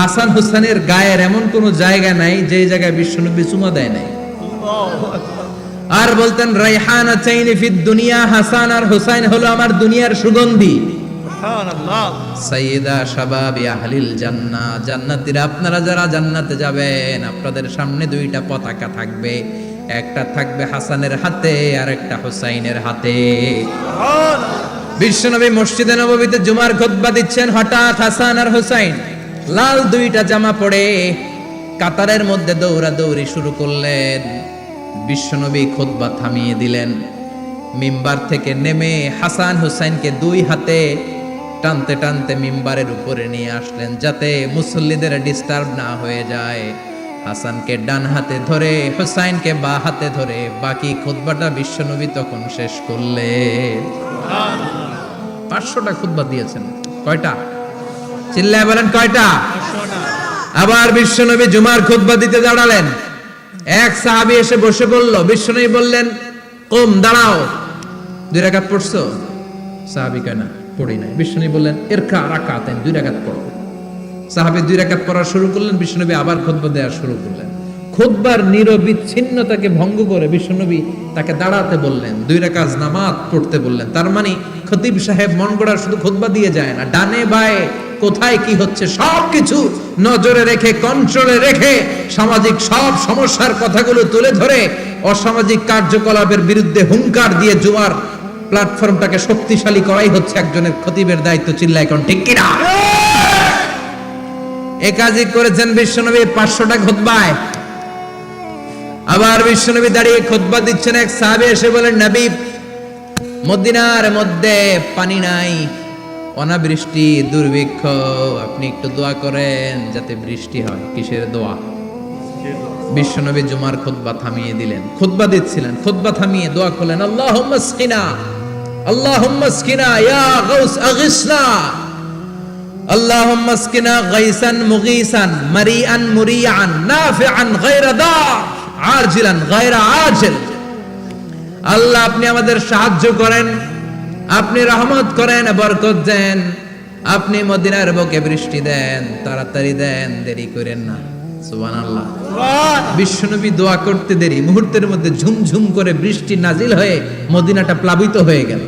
হাসান হুসাইনের গায়ের এমন কোন জায়গা নাই যে জায়গায় বিশ্বনবী চুমা দেয় নাই। আর বলতেন রাইহানা চাইনি ফিদ দুনিয়া, হাসান আর হুসাইন হলো আমার দুনিয়ার সুগন্ধি। সুবহানাল্লাহ। সাইয়্যিদা শাবাবি আহলিল জান্নাহ, জান্নাতীরা আপনারা যারা জান্নাতে যাবেন, আপনাদের সামনে 2টা পতাকা থাকবে, একটা থাকবে হাসানের হাতে আর একটা হুসাইনের হাতে। সুবহানাল্লাহ। বিশ্বনবী মসজিদে নববীতে জুমার খুতবা দিচ্ছেন, হঠাৎ হাসান আর হুসাইন লাল 2টা জামা পরে কাতারের মধ্যে দৌড়াদৌড়ি শুরু করলেন। বিশ্বনবী খুতবা থামিয়ে দিলেন, মিম্বার থেকে নেমে হাসান হুসাইনকে 2 হাতে টানতে টানতে মিম্বারের উপরে নিয়ে আসলেন, যাতে মুসল্লিদের ডিস্টার্ব না হয়ে যায়। হাসানকে ডান হাতে ধরে, হুসাইনকে বাঁ হাতে ধরে বাকি খুতবাটা বিশ্বনবী তখন শেষ করলেন। 500টা খুতবা দিয়েছেন। কয়টা? চিল্লায় বলেন কয়টা? আবার বিশ্বনবী জুমার খুতবা দিতে দাঁড়ালেন। এক সাহাবী এসে বসে বলল, বিশ্বনবী বললেন কম, দাঁড়াও, 2 রাকাত পড়ছো? সাহাবী কয় না, পড়ি নাই। বিশ্বনবী বললেন ইরকা রাকাতান, 2 রাকাত পড়ো। সাহাবী 2 রাকাত পড়া শুরু করলেন, বিশ্বনবী আবার খুতবা দেওয়া শুরু করলেন। খুতবার নিরবিচ্ছিন্নতাকে ভঙ্গ করে বিশ্বনবী তাকে দাঁড়াতে বললেন, 2 রাকাত নামাজ পড়তে বললেন। তার মানে খতিব সাহেব মন গড়া শুধু খুতবা দিয়ে যায় না, ডানে বায়ে কোথায় কি হচ্ছে সবকিছু নজরে রেখে, কন্ট্রোলে রেখে, সামাজিক সব সমস্যার কথাগুলো তুলে ধরে অসামাজিক কার্যকলাপের বিরুদ্ধে হুঙ্কার দিয়ে জুমার প্ল্যাটফর্মটাকে শক্তিশালী করাই হচ্ছে একজনের খতিবের দায়িত্ব। চিল্লায় কোন ঠিক কিনা? এ কাজই করেছেন বিশ্বনবী 500টা খুতবায়। আবার বিশ্বনবী দাঁড়িয়ে খুতবা দিচ্ছেন, এক সাহাবী এসে বলেন, নবী, মদিনার মধ্যে পানি নাই, অনাবৃষ্টি, দুর্ভিক্ষ, আপনি একটু দোয়া করেন যাতে বৃষ্টি হয়। কিসের দোয়া? বিশ্বনবী জুমার খুতবা থামিয়ে দিলেন, খুতবা দিচ্ছিলেন, খুতবা থামিয়ে দোয়া করলেন, আল্লাহুম্মা আসকিনা, আল্লাহুম্মা আসকিনা ইয়া গাউস আগিসনা, আল্লাহুম্মা আসকিনা গাইসান মুগীসান মারিআন মুরিআন নাফিআন গায়রা দার আজিলান গায়রা আজিল। আল্লাহ, আপনি আমাদের সাহায্য করেন, আপনি রহমত করেন, বরকত দেন, আপনি মদিনার বুকে বৃষ্টি দেন, তাড়াতাড়ি দেন, দেরি করেন না। সুবহানাল্লাহ। বিশ্বনবী দোয়া করতে দেরি, মুহূর্তের মধ্যে ঝুমঝুম করে বৃষ্টি নাজিল হয়ে মদিনাটা প্লাবিত হয়ে গেল।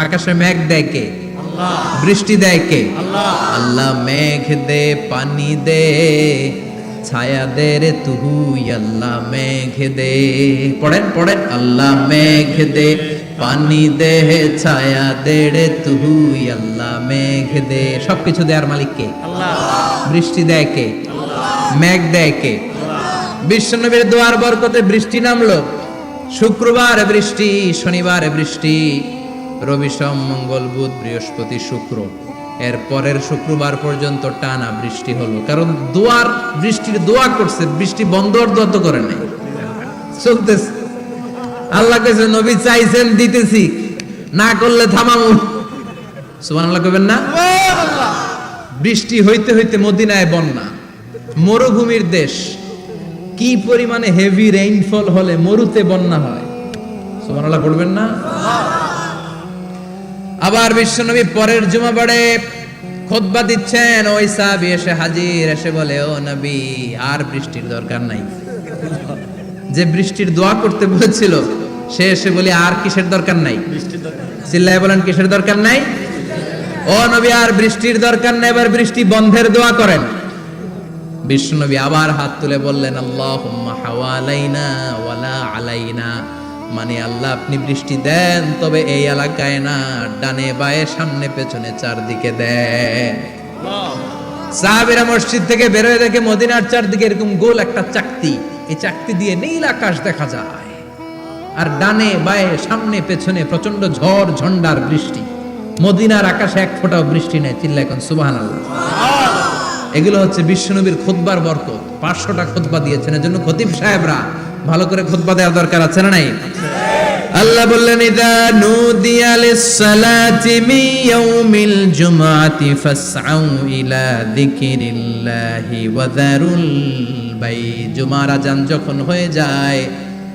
আকাশে মেঘ দেয় কে? বৃষ্টি দেয় কে? আল্লাহ। মেঘ দে, পানি দে, ছায়া দে রে তুই, আল্লাহ মেঘ দে। পড়েন পড়েন, আল্লাহ মেঘ দে, পানি দে, ছায়া দে রে তুই, আল্লাহ মেঘ দে। সবকিছু দেয়ার মালিক কে? আল্লাহ। বৃষ্টি দেয় কে? মেঘ দেয় কে? বিশ্বনবীর দোয়ার বরকতে বৃষ্টি নামলো। শুক্রবার বৃষ্টি, শনিবার বৃষ্টি, রবি সোম মঙ্গল বুধ বৃহস্পতি শুক্র, এর পরের শুক্রবার পর্যন্ত টানা বৃষ্টি হলো। কারণ দোয়ার, বৃষ্টির দোয়া করছে, বৃষ্টি বন্ধ আর দোয়া তো করে নাই, চলতেছে। আল্লাহ কাছে নবী চাইছেন, দিতেছি, না করলে থামামু। সুবহানাল্লাহ কইবেন না? বৃষ্টি হইতে হইতে মদিনায় বন্যা, মরুভূমির দেশ, কি পরিমাণে হেভি রেইনফল হলে মরুতে বন্যা হয়। সুবহানাল্লাহ পড়বেন না? আবার বিশ্বনবী পরের জুমাবারে খুতবা দিচ্ছেন, ওই সাহাবী এসে হাজির, এসে বলে, ও নবী, আর বৃষ্টির দরকার নাই। যে বৃষ্টির দোয়া করতে বলেছিল সে এসে বলে, আর কিসের দরকার নাই? চিল্লায় বলেন, কিসের দরকার নাই? ও নবী, আর বৃষ্টির দরকার নাই, এবার বৃষ্টি বন্ধের দোয়া করেন। বিশ্বনবী আবার হাত তুলে বললেন, আল্লাহুম্মা হাওয়ালাইনা ওয়ালা আলাইনা, মানে আল্লাহ, আপনি বৃষ্টি দেন, তবে এই এলাকায় না, ডানে বায়ে সামনে পেছনে চারদিকে দেন। সাহাবীরা মসজিদ থেকে বের হয়ে দেখে মদিনার চারদিকে এরকম গোল একটা চাকতি, এই চাকতি দিয়ে নীল আকাশ দেখা যায়, আর ডানে বায়ে সামনে পেছনে প্রচন্ড ঝড় ঝন্ডার বৃষ্টি। মদিনার আকাশে এক ফোঁটাও বৃষ্টি নেই। চিল্লায় এখন সুবহানাল্লাহ। এগুলো হচ্ছে বিশ্বনবীর খুতবার বরকত। 500টা খুতবা দিয়েছেন, এজন্য খতিব সাহেবরা ভালো করে খুতবা দেওয়ার দরকার আছে না নাই? আল্লাহ বললেন, ইদা নুদিয়া লিস-সালাতি মিন ইয়াউমিল জুমআতি ফাসআউ ইলা যিকিরিল্লাহি ওয়া যারুল বাই। জুমার আযান যখন হয়ে যায়,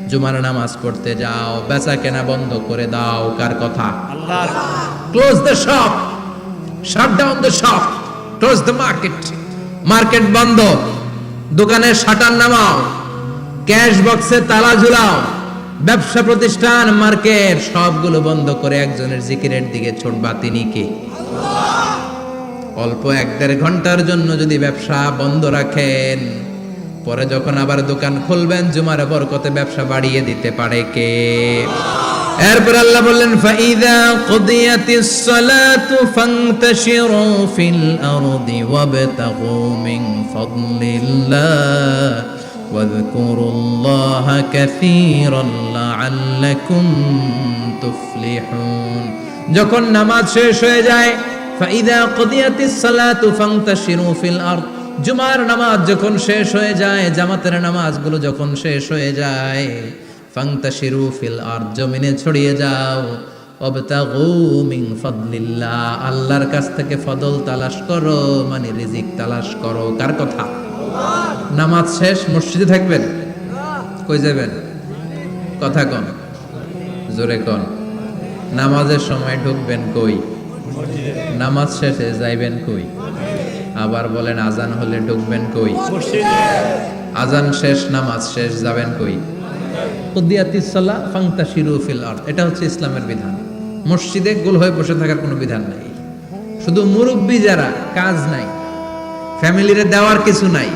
জুমার নামাজ পড়তে যাও, বেচা কেনা বন্ধ করে দাও। কার কথা? আল্লাহর। Close the shop, shut down the shop, close the market. Market বন্ধ, দোকানের শাটার নামাও, ক্যাশ বক্সে তালা ঝুলাও, ব্যবসা প্রতিষ্ঠান, মার্কেট সবগুলো বন্ধ করে একজনের জিকিরের দিকে ছুটবা। তিনি কে? অল্প 1-1.5 ঘন্টার জন্য যদি ব্যবসা বন্ধ রাখেন, পরে যখন আবার দোকান খুলবেন, জুমার বরকতে ব্যবসা বাড়িয়ে দিতে পারে কে? এরপর আল্লাহ বললেন, ফাইদা কুদিয়াতিস সালাতু ফান্তাশিরু ফিল আরদি ওয়াবতাগু মিন ফাদলিল্লাহ ওয়াযকুরুল্লাহা কাসীরান লাআল্লাকুম তুফলিহুন। যখন নামাজ শেষ হয়ে যায়, ফাইদা কুদিয়াতিস সালাতু ফান্তাশিরু ফিল আরদ, জুমার নামাজ যখন শেষ হয়ে যায়, জামাতের নামাজগুলো যখন শেষ হয়ে যায়, ফান্তাশিরু ফিল আরদ, জমিনে ছড়িয়ে যাও, ওয়াবতাগু মিন ফাদলিল্লাহ, আল্লাহর কাছ থেকে ফদল তালাশ করো, মানে রিজিক তালাশ করো। কার কথা? নামাজ শেষ মসজিদে থাকবেন, কই যাবেন? কথা কন, জোরে কন। নামাজের সময় ঢুকবেন কই? নামাজ শেষে যাইবেন কই? আবার বলেন, আজান হলে ঢুকবেন কই? আজান শেষ, নামাজ শেষ, যাবেন কই? কুদিয়াতিস সালাহ ফান্তাশিরু ফিল আরদ। এটা হচ্ছে ইসলামের বিধান। মসজিদে গোল হয়ে বসে থাকার কোনো বিধান নাই। শুধু মুরব্বী যারা, কাজ নাই, ফ্যামিলিরে দেওয়ার কিছু নাই,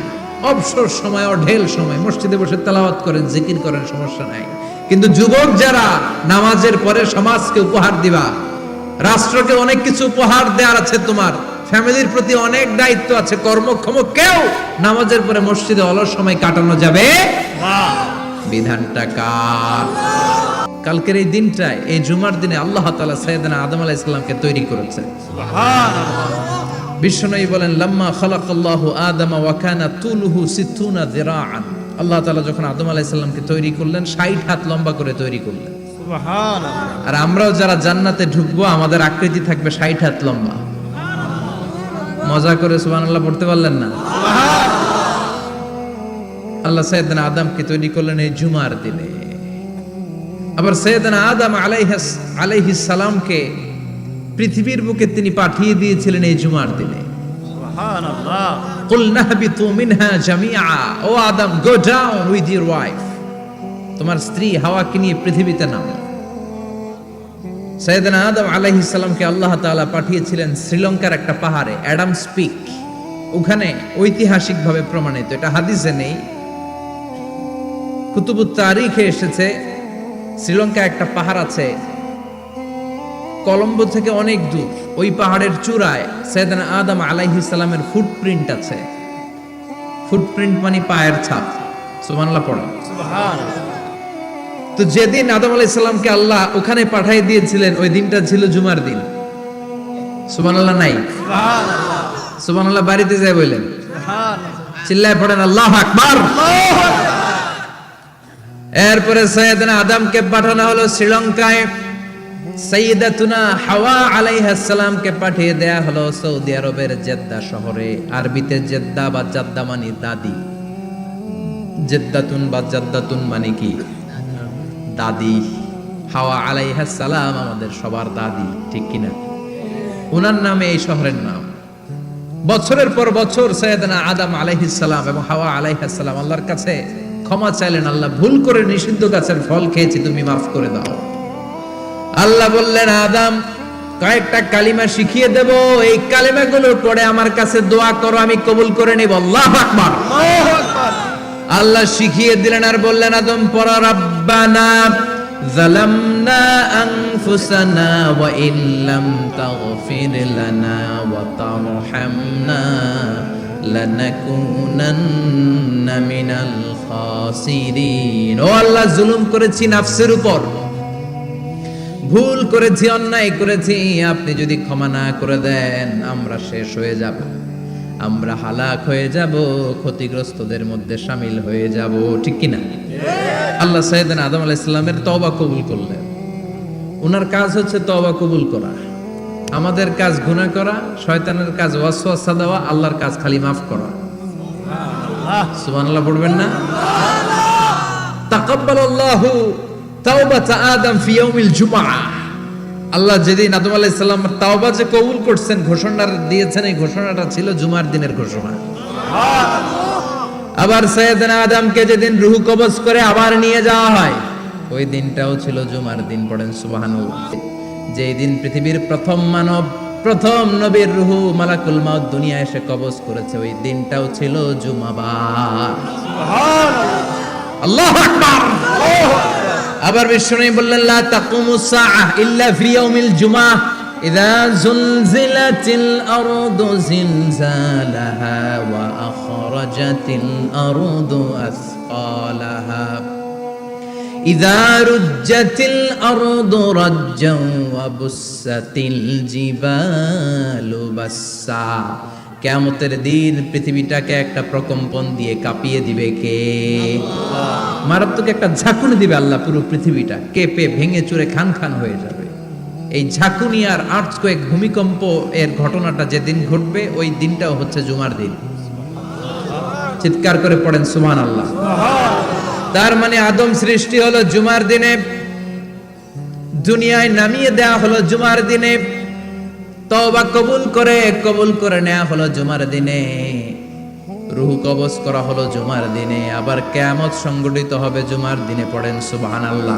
অবসর সময়, অঢেল সময় মসজিদে বসে তেলাওয়াত করেন, জিকির করেন, সমস্যা নাই। কিন্তু যুবক যারা, নামাজের পরে সমাজকে উপহার দিবা, রাষ্ট্রকে অনেক কিছু উপহার দেওয়ার আছে তোমার, ফ্যামিলির প্রতি অনেক দায়িত্ব আছে, কর্মক্ষম কেউ নামাজের পরে মসজিদে অলস সময় কাটানো যাবে না। বিধানটা কার? কালকের এই দিনটায়, এই জুমার দিনে আল্লাহ তাআলা সাইয়েদনা আদম আলাইহিস সালামকে তৈরি করেছেন। সুবহানাল্লাহ। বিশ্বনবী বলেন, লাম্মা খালাকাল্লাহু আদামা ওয়া কানা তুলুহু 60 যিরাআন। আল্লাহ তাআলা যখন আদম আলাইহিস সালামকে তৈরি করলেন 60 হাত লম্বা করে তৈরি করলেন। সুবহানাল্লাহ। আর আমরাও যারা জান্নাতে ঢুকবো আমাদের আকৃতি থাকবে 60 হাত লম্বা। মজা করে সুবহানাল্লাহ পড়তে পারলেন না? আল্লাহ সাইয়েদনা আদমকে তৈরি করলেন এই জুমার দিনে। আবার সাইয়েদনা আদম আলাইহিস সালামকে পৃথিবীর বুকে তিনি পাঠিয়ে দিয়েছিলেন এই জুমার দিনে। সুবহানাল্লাহ। কুল নাহবিতু মিনহা জামিআ, ও Adam, go down with your wife, তোমার স্ত্রী হাওয়াকে নিয়ে পৃথিবীতে নামো। সাইয়েদনা আদম আলাইহিস সালামকে আল্লাহ তাআলা পাঠিয়েছিলেন শ্রীলঙ্কার একটা পাহাড়ে, অ্যাডামস পিক। ওখানে ঐতিহাসিকভাবে প্রমাণিত, এটা হাদিসে নেই, কুতুবুত তারিখে এসেছে। শ্রীলঙ্কায় একটা পাহাড় আছে, কলম্বো থেকে অনেক দূর। ওই পাহাড়ের চূড়ায় সাইয়েদনা আদম আলাইহিস সালামের ফুটপ্রিন্ট আছে। ফুটপ্রিন্ট মানে পায়ের ছাপ। সুবহানাল্লাহ পড়ো। সুবহানাল্লাহ। তো যেদিন আদম আলাইহিস সালামকে আল্লাহ ওখানে পাঠিয়ে দিয়েছিলেন, ওই দিনটা ছিল জুমার দিন। সুবহানাল্লাহ নাই? সুবহানাল্লাহ। সুবহানাল্লাহ বাড়িতে যায় বলেন। সুবহানাল্লাহ। চিল্লায় পড়েন আল্লাহু আকবার। আল্লাহু আকবার। এরপরে সাইয়েদনা আদমকে পাঠানো হলো শ্রীলঙ্কায়। সাইয়্যিদাতুনা হাওয়া আলাইহিস সালামকে পাঠিয়ে দেয়া হলো সৌদি আরবের জেদ্দা শহরে। আরবিতে জেদ্দা বা জাদ্দা মানে দাদি। জেদ্দাতুন বা জাদ্দাতুন মানে কি? দাদি। হাওয়া আলাইহিস সালাম আমাদের সবার দাদি, ঠিক কিনা? ওনার নামে এই শহরের নাম। বছরের পর বছর সাইয়েদনা আদম আলাইহিস সালাম এবং হাওয়া আলাইহিস সালাম আল্লাহর কাছে ক্ষমা চাইলেন, আল্লাহ ভুল করে নিষিদ্ধ গাছের ফল খেয়েছি, তুমি মাফ করে দাও। আল্লাহ বললেন, আদম, কয়েকটা কালিমা শিখিয়ে দেব, এই কালিমাগুলোর পরে আমার কাছে দোয়া করো, আমি কবুল করে নিব। আল্লাহু আকবার। আল্লাহু আকবার। আল্লাহ শিখিয়ে দিলেন আর বললেন, আদম পড়ো, রাব্বানা যালামনা আনফুসানা ওয়া ইল্লাম তাগফির লানা ওয়া তারহামনা লানাকুনান্না মিনাল খাসিরিন। ও আল্লাহ, জুলুম করেছি নাফসের উপর, ভুল করেছি, অন্যায় করেছি, আপনি যদি ক্ষমা না করে দেন আমরা শেষ হয়ে যাব, আমরা হালাক হয়ে যাব, ক্ষতিগ্রস্তদের মধ্যে শামিল হয়ে যাব, ঠিক কিনা? আল্লাহ সাইয়েদনা আদম আলাইহিস সালামের তওবা কবুল করলেন। ওনার কাজ হচ্ছে তওবা কবুল করা, আমাদের কাজ গুনাহ করা, শয়তানের কাজ ওয়াসওয়াসা দেওয়া, আল্লাহর কাজ খালি মাফ করা। সুবহানাল্লাহ পড়বেন না? তাকাব্বালাল্লাহু তাওবাতা আদম ফি ইয়াউমিল জুমআহ। আল্লাহ যেদিন আদম আলাইহিস সালামের তাওবা যে কবুল করছেন, ঘোষণা দিয়েছেন, এই ঘোষণাটা ছিল জুমার দিনের ঘোষণা। আবার সাইয়েদনা আদমকে যেদিন রূহ কবজ করে আবার নিয়ে যাওয়া হয়, ওই দিনটাও ছিল জুমার দিন। পড়েন সুবহানাল্লাহ। যেই দিন পৃথিবীর প্রথম মানব, প্রথম নবীর রূহ মালাকুল মাউত দুনিয়ায় এসে কবজ করেছে, ওই দিনটাও ছিল জুমাবার। সুবহানাল্লাহ। আল্লাহু আকবার। আল্লাহু আকবার। আবার বিশ্বনবী বললেন, লা তাকুমুস সাআহ ইল্লা ফি ইয়াউমিল জুমআহ ইযা যুলজিলাতিল আরদু জিলজালাহা ওয়া আখরাজাতিল আরদু আসকালাহা ইযা রুজ্জাতিল আরদু রাজ্জান ওয়া বুসাতিল জিবালু বাসসা। কিয়ামতের দিন পৃথিবীটাকে একটা প্রকম্পন দিয়ে কাঁপিয়ে দিবে কে? আল্লাহ। মারাত্মক একটা ঝাঁকুনি দিবে আল্লাহ, পুরো পৃথিবীটা কেঁপে ভেঙে চুরে খান খান হয়ে যাবে। এই ঝাঁকুনি আর আর্থকোয়েক, ভূমিকম্প এর ঘটনাটা যেদিন ঘটবে, ওই দিনটাও হচ্ছে জুমার দিন। চিৎকার করে পড়েন সুবহানাল্লাহ। তার মানে আদম সৃষ্টি হলো জুমার দিনে, দুনিয়ায় নামিয়ে দেয়া হলো জুমার দিনে, তওবা কবুল করে নেওয়া হলো জুমার দিনে, রূহ কবজ করা হলো জুমার দিনে, আবার কিয়ামত সংগঠিত হবে জুমার দিনে। পড়েন সুবহানাল্লাহ।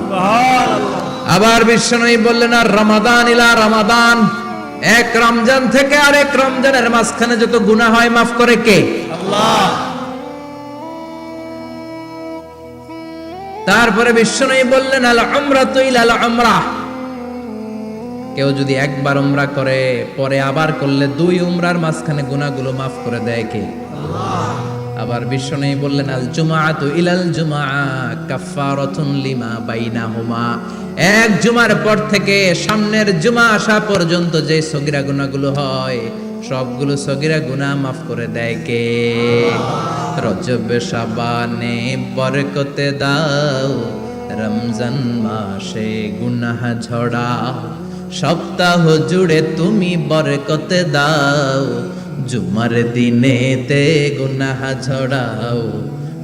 আবার বিশ্বনবী বললেন, আর রমাদান ইলা রমাদান, এক রমজান থেকে আরেক রমজানের মাঝখানে যত গুনাহ হয় মাফ করে কে? আল্লাহ। তারপরে বিশ্বনবী বললেন, আল উমরাতু ইলাল উমরাহ, কেউ যদি একবার উমরা করে পরে আবার করলে 2 উমরার মাঝখানে গুনাহগুলো মাফ করে দেয় কে? আবার বিশ্বনবী বললেন আল জুমাআতু ইলাল জুমাআ কাফফারাতুন লিমা বাইনাহুমা। এক জুমার পর থেকে সামনের জুমা আসা পর্যন্ত যে সগীরা গুনাহগুলো হয় সবগুলো সগীরা গুনাহ মাফ করে দেয় কে? রজব শাবানে বরকতে দাও, রমজান মাসে গুনাহ ঝড়াও, সপ্তাহ জুড়ে তুমি বরকতে দাও, জুমার দিনেতে গুনাহ ঝড়াও,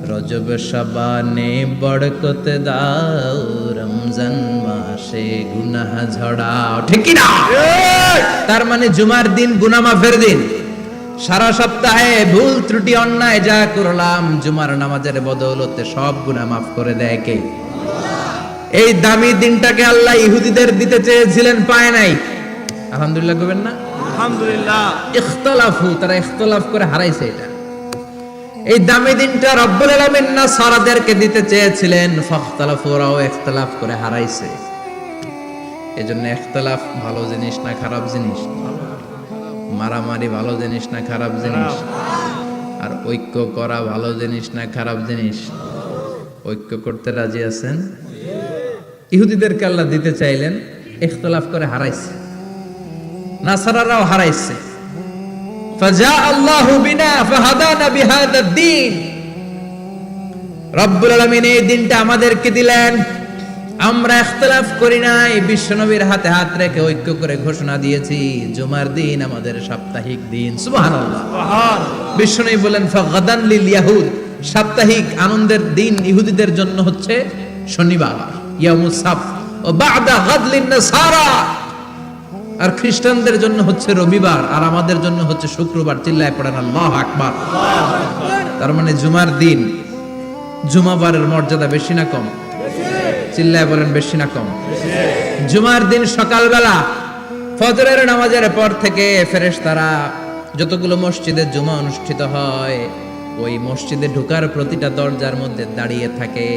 রজব শাবানে বরকতে দাও, রমজান মাসে গুনাহ ঝড়াও। ঠিক কি না? তার মানে জুমার দিন গুনাহ মাফের দিন। সারা সপ্তাহে ভুল ত্রুটি অন্যায় যা করলাম জুমার নামাজের বদৌলতে সব গুনাহ মাফ করে দেয় কে? এই দামি দিনটাকে আল্লাহ ইহুদিদের দিতে চেয়েছিলেন, পায় নাই। আলহামদুলিল্লাহ কইবেন না? আলহামদুলিল্লাহ। ইখতিলাফু, তারা ইখতিলাফ করে হারাইছে এটা। এই দামি দিনটা রব্বুল আলামিন নাসারাদেরকে দিতে চেয়েছিলেন, ফাখতালাফু, ওরাও ইখতিলাফ করে হারাইছে। এজন্য ইখতিলাফ ভালো জিনিস না খারাপ জিনিস? মারামারি ভালো জিনিস না খারাপ জিনিস? আর ঐক্য করা ভালো জিনিস না খারাপ জিনিস? ঐক্য করতে রাজি আছেন? ইহুদিদেরকে আল্লাহ দিতে চাইলেন, ইখতিলাফ করে হারাইছে। নাসারারাও হারাইছে। ফাজা আল্লাহু বিনা ফাহাদানা বিহাদা দ্বীন। রব্বুল আলামিন এই দিনটা আমাদেরকে দিলেন, আমরা ইখতিলাফ করি নাই, বিশ্বনবীর হাতে হাত রেখে ঐক্য করে ঘোষণা দিয়েছি জুমার দিন আমাদের সাপ্তাহিক দিন। সুবহানাল্লাহ। বিশ্বনবী বলেন ফাগাদান লিল ইয়াহুদ, সাপ্তাহিক আনন্দের দিন ইহুদিদের জন্য হচ্ছে শনিবার, ইয়াউমুস সাবত, ও বা'দা গাদ লিন নাসারা, আর খ্রিস্টানদের জন্য হচ্ছে রবিবার, আর আমাদের জন্য হচ্ছে শুক্রবার। চিল্লায় পড়েন আল্লাহু আকবার। তার মানে জুমার দিন, জুমাবারের মর্যাদা বেশি না কম? চিল্লায় বলেন বেশি না কম? জুমার দিন সকালবেলা ফজরের নামাজের পর থেকে ফেরেশতারা যতগুলো মসজিদে জুমা অনুষ্ঠিত হয় ওই মসজিদে ঢোকার প্রতিটা দরজার মধ্যে দাঁড়িয়ে থাকে।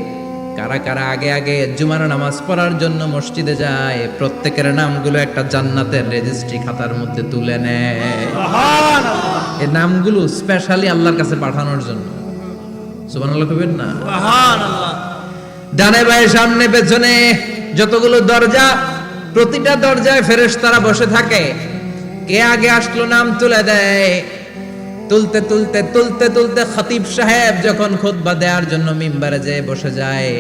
কারা কারা আগে আগে জুমার নামাজ পড়ার জন্য মসজিদে যায়, প্রত্যেকের নামগুলো একটা জান্নাতের রেজিস্ট্রি খাতার মধ্যে তুলে নেয়। এই নামগুলো স্পেশালি আল্লাহর কাছে পাঠানোর জন্য। সুবহানাল্লাহ কইবেন না? সুবহানাল্লাহ। ডানে বায়ে সামনে পেছনে যতগুলো দরজা, প্রতিটা দরজায় ফেরেশতারা বসে থাকে। কে আগে আসলো নাম তুলে দেয়। তুলতে তুলতে তুলতে তুলতে খতিব সাহেব যখন খুতবা দেওয়ার জন্য মিম্বারে যেয়ে বসে যায়,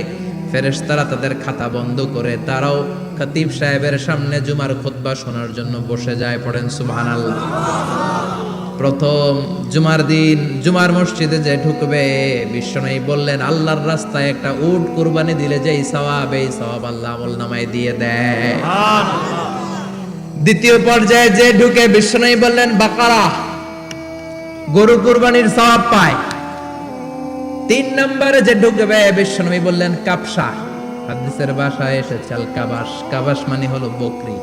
ফেরেশতারা তাদের খাতা বন্ধ করে তারাও খতিব সাহেবের সামনে জুমার খুতবা শোনার জন্য বসে যায়। পড়েন সুবহানাল্লাহ। প্রথম জুমার দিন জুমার মসজিদে যে ঢুকবে, বিশ্বনবী বললেন আল্লাহর রাস্তায় একটা উট কুরবানি দিলে যেই সওয়াব, এই সওয়াব আল্লাহ আমলনামায় দিয়ে দেয়। দ্বিতীয় পর্যায়ে যে ঢুকে, বিশ্বনবী বললেন বাকারা, গরু কুরবানির সওয়াব পায়। 3 নম্বরে যে ঢুকবে, বিশ্বনবী বললেন কাবসা, হাদিসের ভাষায় এসেছে আল কাবাস, কাবাস মানে হলো বকরি,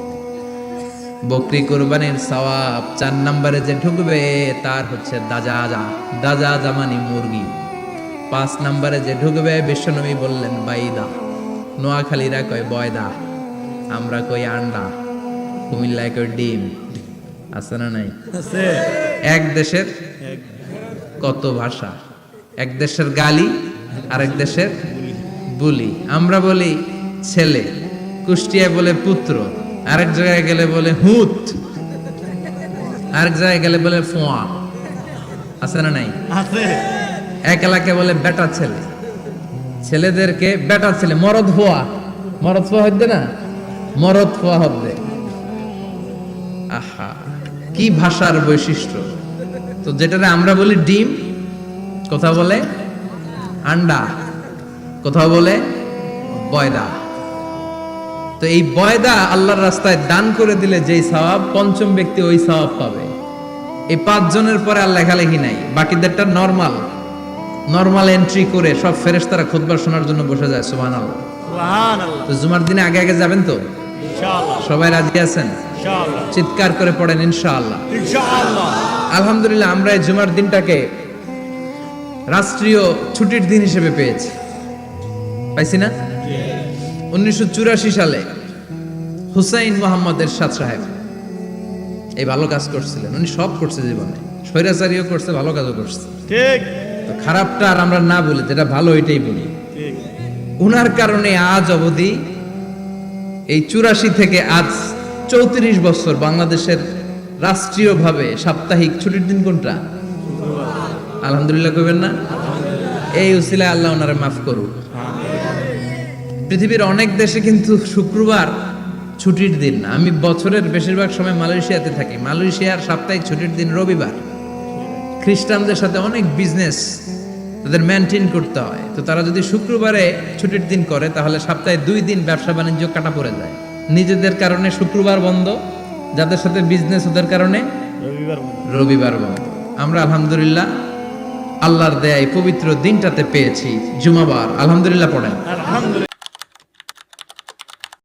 বকরি কুরবানির সওয়াব। 4 নম্বরে যে ঢুকবে তার হচ্ছে দাজাজা, দাজাজা মানে মুরগি। 5 নম্বরে যে ঢুকবে, বিশ্বনবী বললেন বাইদা, নোয়াখালীরা কয় বয়দা, আমরা কই আন্ডা, কুমিল্লায় কই ডিম। আছে না নাই? আছে। এক দেশের কত ভাষা, এক দেশের গালি আরেক দেশের বুলি। আমরা বলি ছেলে, কুষ্টিয়ায় বলে পুত্র, আরেক জায়গায় গেলে বলে হুত, আরেক জায়গায় গেলে বলে ফোয়া। আছে না নাই? আছে। এক এলাকায় বলে বেটা ছেলে, ছেলেদেরকে বেটা ছেলে, মরদ ফোয়া, মরদ ফোয়া হইতে না, মরদ ফোয়া হবে। আহা, কি ভাষার বৈশিষ্ট্য। তো যেটারে আমরা বলি ডিম, কোথাও বলে আন্ডা, কোথাও বলে বয়দা। তো এই বয়দা আল্লাহর রাস্তায় দান করে দিলে যেই সওয়াব, পঞ্চম ব্যক্তি ওই সওয়াব পাবে। এই 5 জনের পরে আর লেখালেখি নাই, বাকিদেরটা নরমাল, নরমাল এন্ট্রি করে সব ফেরেশতারা খুতবা শোনার জন্য বসে যায়। সুবহানাল্লাহ। সুবহানাল্লাহ। তো জুমার দিনে আগে আগে যাবেন তো? ইনশাআল্লাহ। সবাই রাজি আছেন? ইনশাআল্লাহ। চিৎকার করে পড়েন ইনশাআল্লাহ। ইনশাআল্লাহ। আলহামদুলিল্লাহ, আমরা এই জুমার দিনটাকে রাষ্ট্রীয় ছুটির দিন হিসেবে পেয়েছি, পাইছি না? 1984 সালে হুসাইন মোহাম্মদ এরশাদ সাহেব এই ভালো কাজ করছিলেন, উনি সব করছে জীবনে, স্বৈরাচারীও করছে, ভালো কাজও করছে। ঠিক তো খারাপটা আর আমরা না বলি, যেটা ভালো এটাই বলি। ঠিক উনার কারণে আজ অবধি এই 84 থেকে আজ 34 বছর বাংলাদেশের রাষ্ট্রীয়ভাবে সাপ্তাহিক ছুটির দিন কোনটা? আলহামদুলিল্লাহ কইবেন না? এই উসিলায় আল্লাহ ওনারে মাফ করুক। পৃথিবীর অনেক দেশে কিন্তু শুক্রবার ছুটির দিন না। আমি বছরের বেশিরভাগ সময় মালয়েশিয়াতে থাকি। মালয়েশিয়ার সাপ্তাহিক ছুটির দিন রবিবার। খ্রিস্টানদের সাথে অনেক বিজনেস তাদের মেনটেন করতে হয়, তো তারা যদি শুক্রবারে ছুটির দিন করে তাহলে সপ্তাহে 2 দিন ব্যবসা বাণিজ্য কাটা পড়ে যায়। নিজেদের কারণে শুক্রবার বন্ধ, যাদের সাথে বিজনেস ওদের কারণে রবিবার রবিবার বন্ধ। আমরা আলহামদুলিল্লাহ আল্লাহর দেয়ায় পবিত্র দিনটাতে পেয়েছি জুমাবার। আলহামদুলিল্লাহ পড়েন। আলহামদুলিল্লাহ।